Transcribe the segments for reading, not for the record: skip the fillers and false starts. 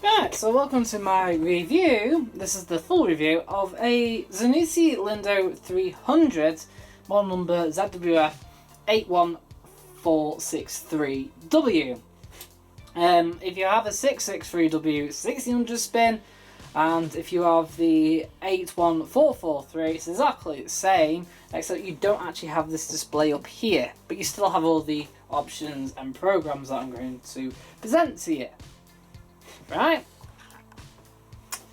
Right, so welcome to my review. This is the full review of a Zanussi Lindo 300, model number ZWF81463W. If you have a 663W 1600 spin, and if you have the 81443, it's exactly the same, except you don't actually have this display up here, but you still have all the options and programs that I'm going to present to you. Right?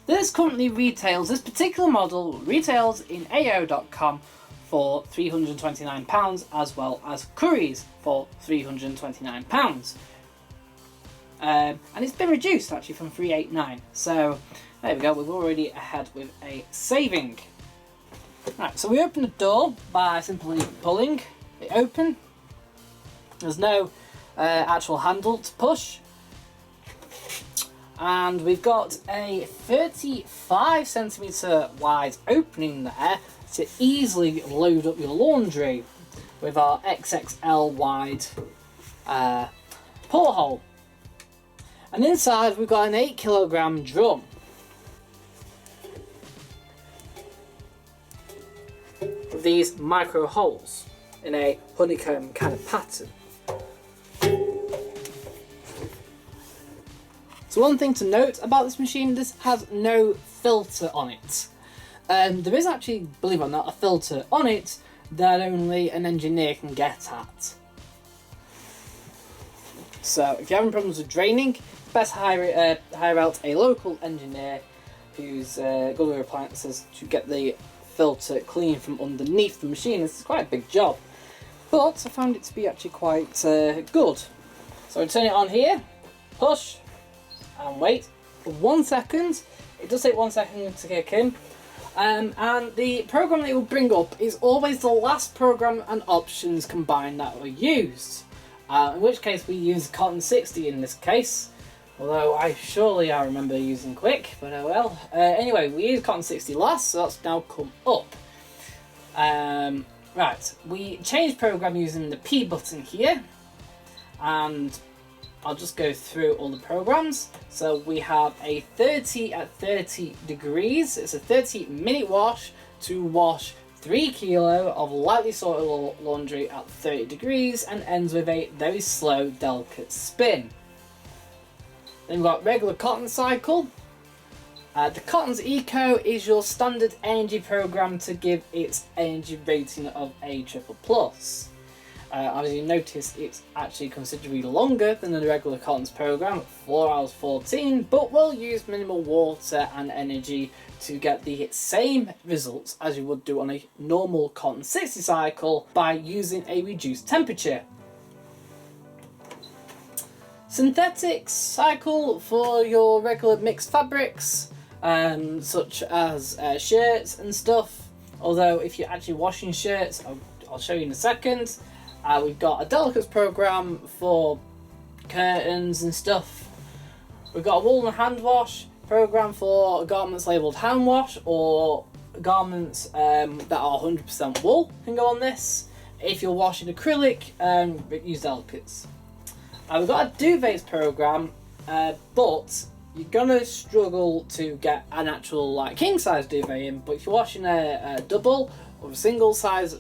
This particular model retails in AO.com for £329, as well as Currys for £329. And it's been reduced actually from £389. So there we go, we're already ahead with a saving. Right, so we open the door by simply pulling it open. There's no actual handle to push. And we've got a 35cm wide opening there to easily load up your laundry with our XXL wide porthole. And inside we've got an 8kg drum. With these micro holes in a honeycomb kind of pattern. So one thing to note about this machine, this has no filter on it. There is actually, believe it or not, a filter on it that only an engineer can get at. So if you're having problems with draining, it's best hire out a local engineer who's good with appliances to get the filter clean from underneath the machine. This is quite a big job, but I found it to be actually quite good. So I turn it on here, push, and wait for 1 second. It does take 1 second to kick in, and the program that it will bring up is always the last program and options combined that were used, in which case we use Cotton 60 in this case, although I remember using Quick, but oh well. Anyway, we used Cotton 60 last, so that's now come up. Right, we change program using the P button here, and I'll just go through all the programs. So we have a 30 at 30 degrees. It's a 30-minute wash to wash 3 kilo of lightly soiled laundry at 30 degrees and ends with a very slow, delicate spin. Then we've got regular cotton cycle. The Cotton's Eco is your standard energy program to give its energy rating of A++. As you notice, it's actually considerably longer than the regular Cotton's program, 4 hours 14, but will use minimal water and energy to get the same results as you would do on a normal Cotton 60 cycle by using a reduced temperature. Synthetic cycle for your regular mixed fabrics, such as shirts and stuff, although if you're actually washing shirts, I'll show you in a second. We've got a delicates program for curtains and stuff. We've got a wool and hand wash program for garments labelled hand wash, or garments that are 100% wool can go on this. If you're washing acrylic, use delicates. We've got a duvets program, but you're gonna struggle to get an actual king size duvet in. But if you're washing a double or a single size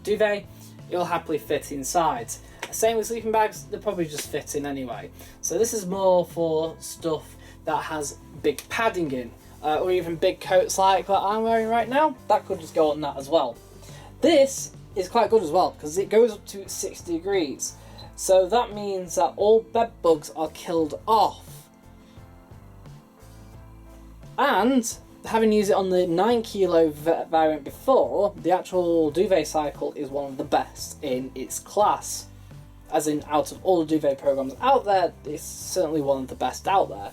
duvet, it'll happily fit inside. Same with sleeping bags, they'll probably just fit in anyway. So this is more for stuff that has big padding in, or even big coats like what I'm wearing right now. That could just go on that as well. This is quite good as well because it goes up to 60 degrees. So that means that all bed bugs are killed off. And having used it on the 9 kilo variant before, the actual duvet cycle is one of the best in its class. As in, out of all the duvet programs out there, it's certainly one of the best out there.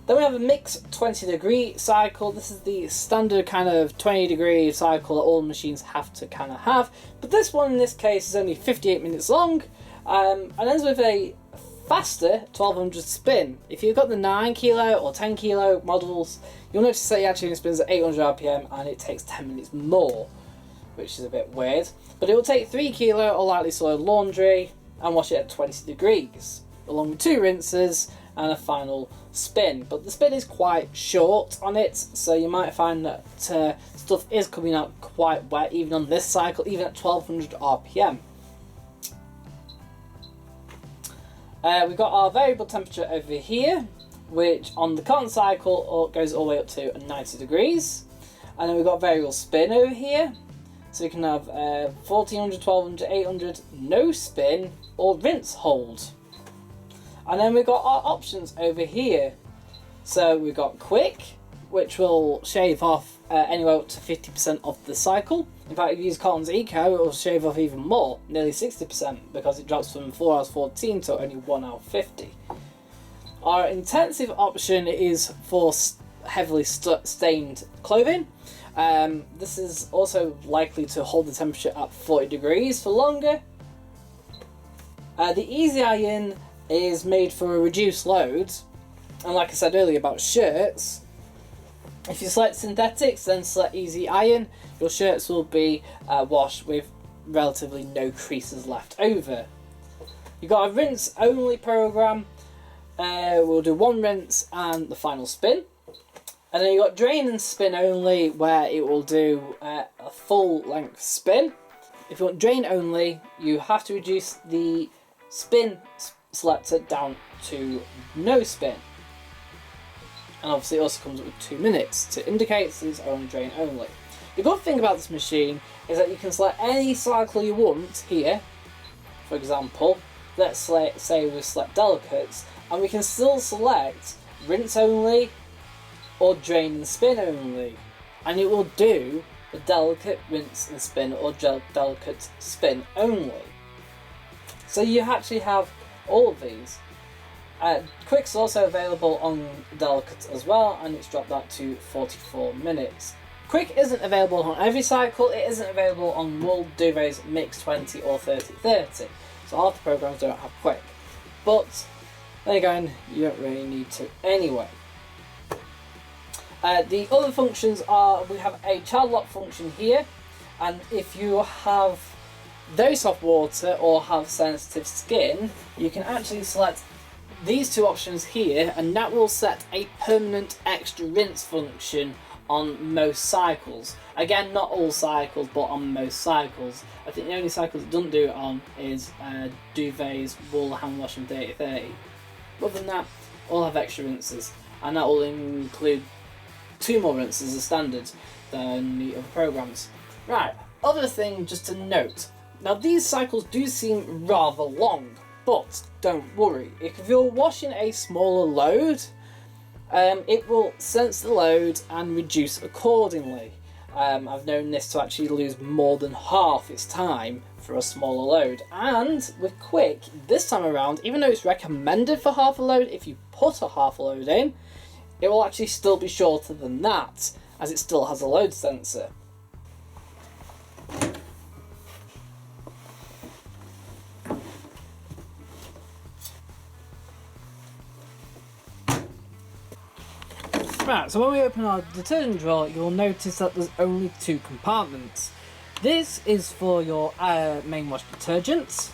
Then we have a mixed 20 degree cycle. This is the standard kind of 20 degree cycle that all machines have to kind of have. But this one in this case is only 58 minutes long, and ends with a faster 1200 spin. If you've got the 9 kilo or 10 kilo models, you'll notice that it actually spins at 800 RPM and it takes 10 minutes more, which is a bit weird. But it will take 3 kilo of lightly soiled laundry and wash it at 20 degrees, along with 2 rinses and a final spin. But the spin is quite short on it, so you might find that stuff is coming out quite wet even on this cycle, even at 1200 RPM. We've got our variable temperature over here, which on the cotton cycle goes all the way up to 90 degrees. And then we've got variable spin over here. So you can have 1400, 1200, 800, no spin, or rinse hold. And then we've got our options over here. So we've got quick, which will shave off anywhere up to 50% of the cycle. In fact, if you use Cotton's Eco, it will shave off even more, nearly 60%, because it drops from 4 hours 14 to only 1 hour 50. Our intensive option is for heavily stained clothing. This is also likely to hold the temperature at 40 degrees for longer. The easy iron is made for a reduced load, and like I said earlier about shirts, if you select synthetics then select easy iron, your shirts will be washed with relatively no creases left over. You've got a rinse only program. We'll do one rinse and the final spin. And then you've got drain and spin only, where it will do a full length spin. If you want drain only, you have to reduce the spin selector down to no spin. And obviously it also comes up with 2 minutes to indicate that it's only drain only. The good thing about this machine is that you can select any cycle you want here. For example, let's say we select delicates, and we can still select rinse only or drain and spin only, and it will do the delicate rinse and spin or delicate spin only. So you actually have all of these. Quick's also available on delicate as well, and it's dropped that to 44 minutes. Quick isn't available on every cycle. It isn't available on wool, duvets, mix 20 or 30-30. So half the programs don't have quick. But then again, you don't really need to anyway. The other functions are, we have a child lock function here, and if you have very soft water or have sensitive skin, you can actually select these 2 options here, and that will set a permanent extra rinse function on most cycles. Again, not all cycles, but on most cycles. I think the only cycles it doesn't do it on is duvets, wool, hand wash and 30-30. Other than that, all have extra rinses, and that will include 2 more rinses as standard than the other programs. Right, other thing just to note. Now these cycles do seem rather long, but don't worry. If you're washing a smaller load, it will sense the load and reduce accordingly. I've known this to actually lose more than half its time for a smaller load. And with Quick, this time around, even though it's recommended for half a load, if you put a half a load in, it will actually still be shorter than that, as it still has a load sensor. Right, so when we open our detergent drawer, you'll notice that there's only 2 compartments. This is for your main wash detergents,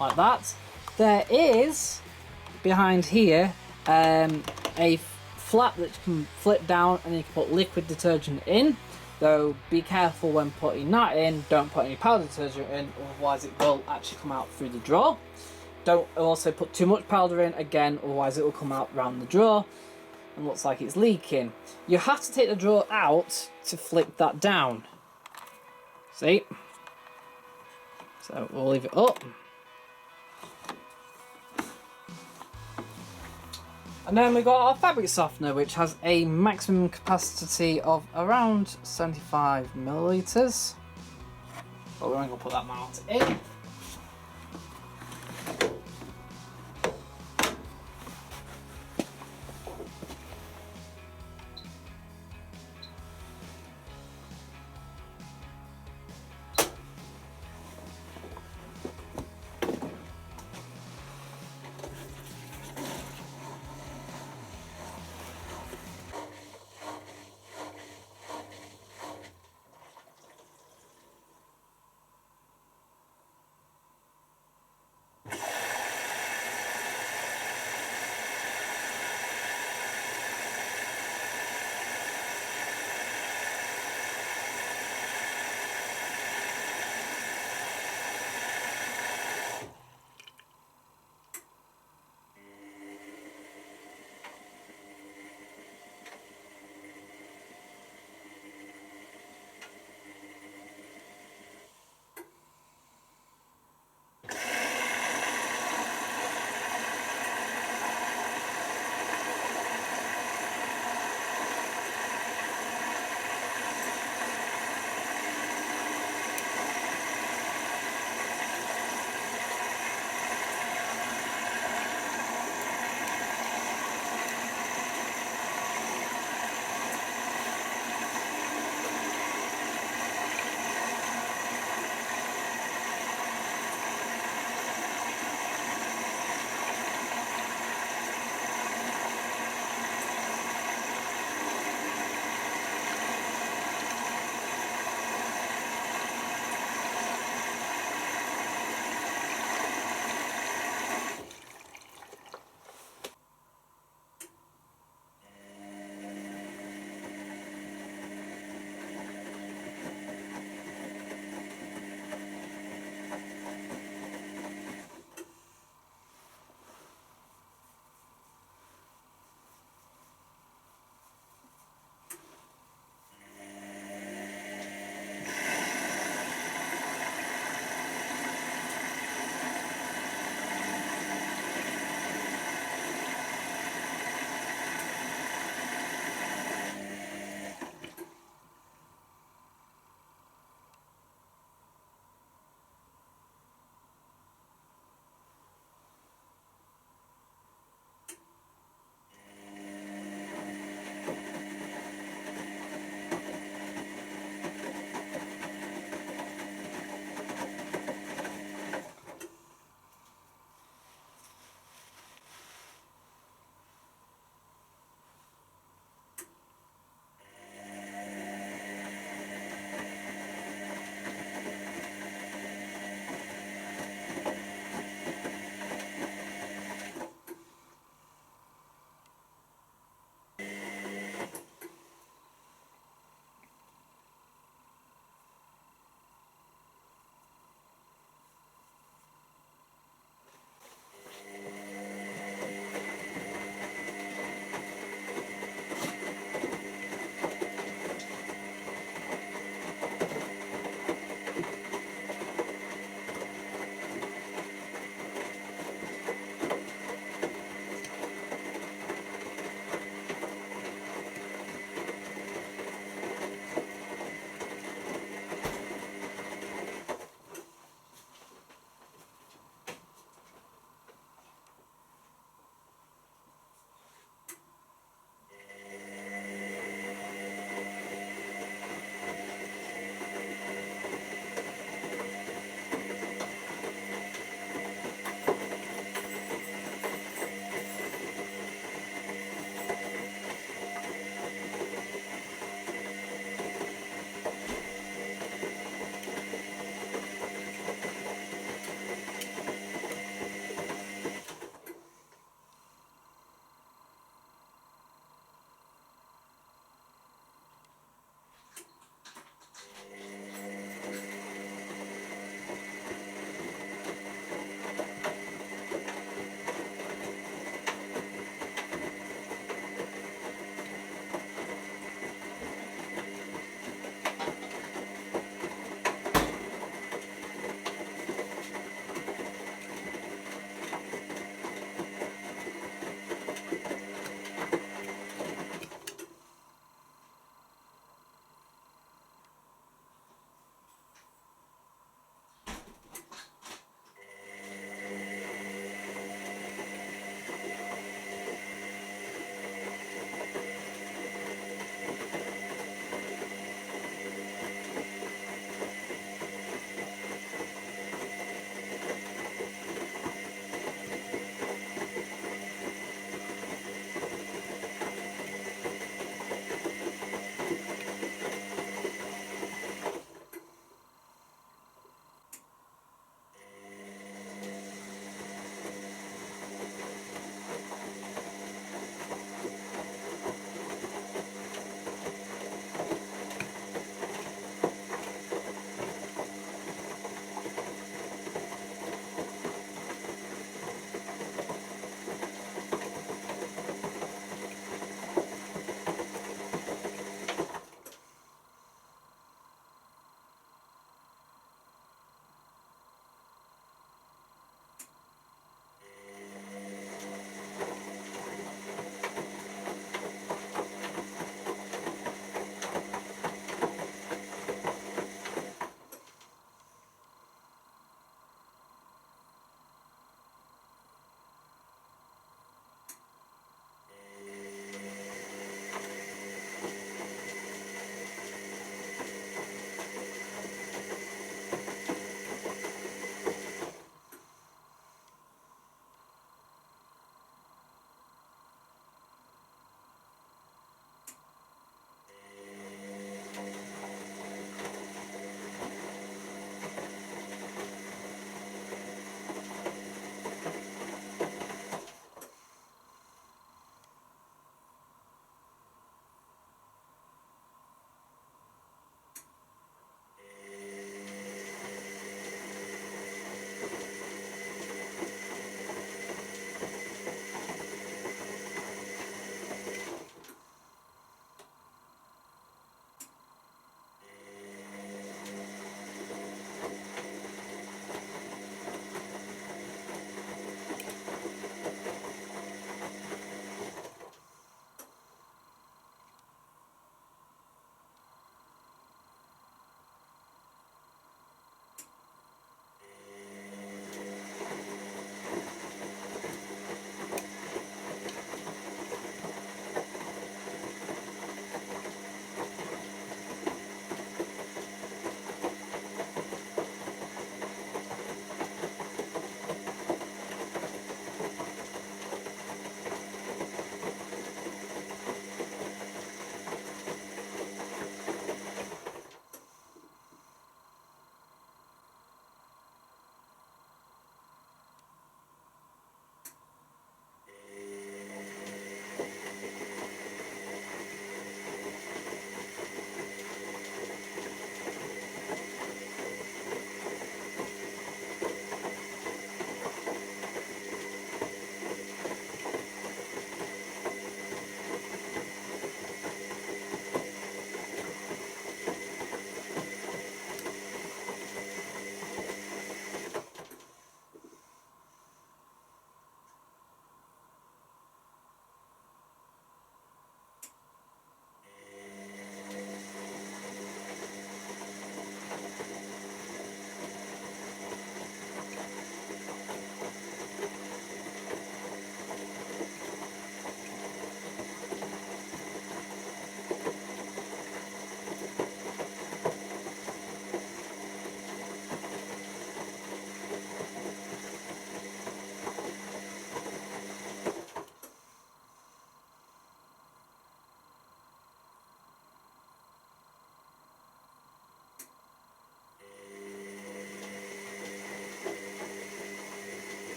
like that. There is, behind here, a flap that you can flip down and you can put liquid detergent in. Though be careful when putting that in, don't put any powder detergent in, otherwise it will actually come out through the drawer. Don't also put too much powder in, again, otherwise it will come out round the drawer and looks like it's leaking. You have to take the drawer out to flip that down. See? So we'll leave it up. And then we've got our fabric softener, which has a maximum capacity of around 75 millilitres. But we're only going to put that amount in.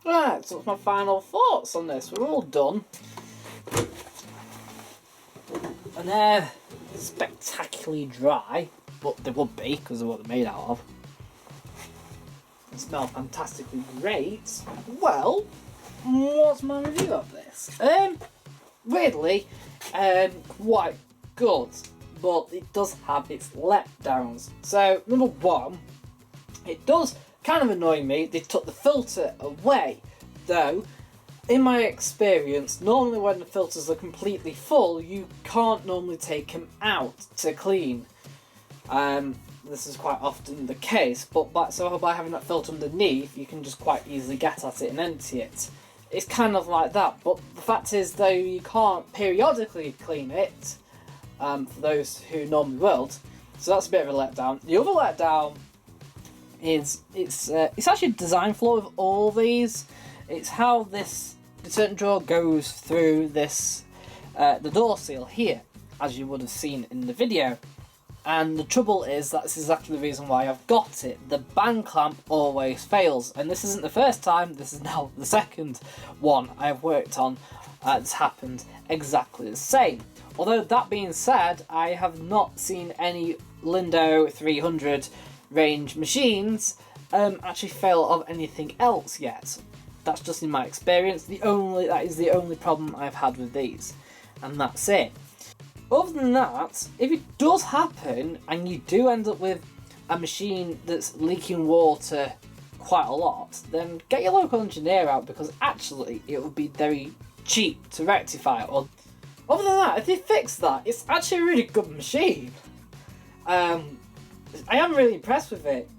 Right, so what's my final thoughts on this? We're all done. And they're spectacularly dry, but they would be because of what they're made out of. They smell fantastically great. Well, what's my review of this? Weirdly, quite good, but it does have its letdowns. So, number one, it does kind of annoy me they took the filter away, though in my experience normally when the filters are completely full you can't normally take them out to clean. This is quite often the case, but by having that filter underneath you can just quite easily get at it and empty it. It's kind of like that, but the fact is though you can't periodically clean it, for those who normally will, so that's a bit of a letdown. The other letdown is it's actually a design flaw with all these. It's how this detergent drawer goes through this the door seal here, as you would have seen in the video. And the trouble is that's exactly the reason why I've got it. The band clamp always fails, and this isn't the first time. This is now the second one I've worked on that's happened exactly the same. Although that being said, I have not seen any Lindo 300 range machines actually fail of anything else yet. That's just in my experience. That is the only problem I've had with these, and that's it. Other than that, if it does happen and you do end up with a machine that's leaking water quite a lot, then get your local engineer out, because actually it would be very cheap to rectify it. Other than that, if they fix that, it's actually a really good machine. I am really impressed with it.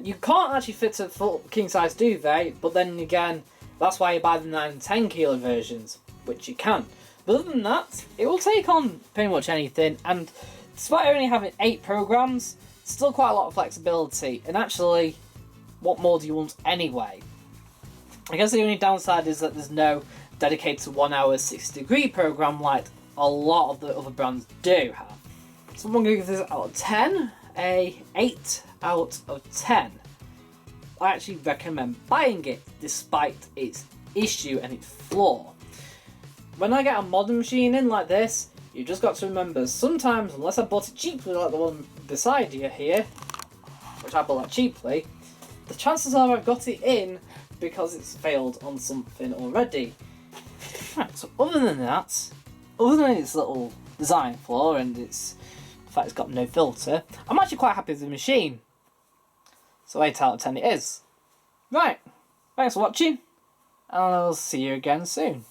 You can't actually fit a full king-size duvet, but then again, that's why you buy the 9 and 10 kilo versions, which you can. But other than that, it will take on pretty much anything, and despite only having 8 programs, still quite a lot of flexibility, and actually, what more do you want anyway? I guess the only downside is that there's no dedicated 1 hour 60-degree program like a lot of the other brands do have. So I'm going to give this out of 10, a 8 out of 10. I actually recommend buying it despite its issue and its flaw. When I get a modern machine in like this, you just got to remember, sometimes, unless I bought it cheaply like the one beside you here, which I bought that cheaply, the chances are I've got it in because it's failed on something already. Right, so other than that, other than its little design flaw and its the fact it's got no filter, I'm actually quite happy with the machine. So 8 out of 10 it is. Right, thanks for watching, and I'll see you again soon.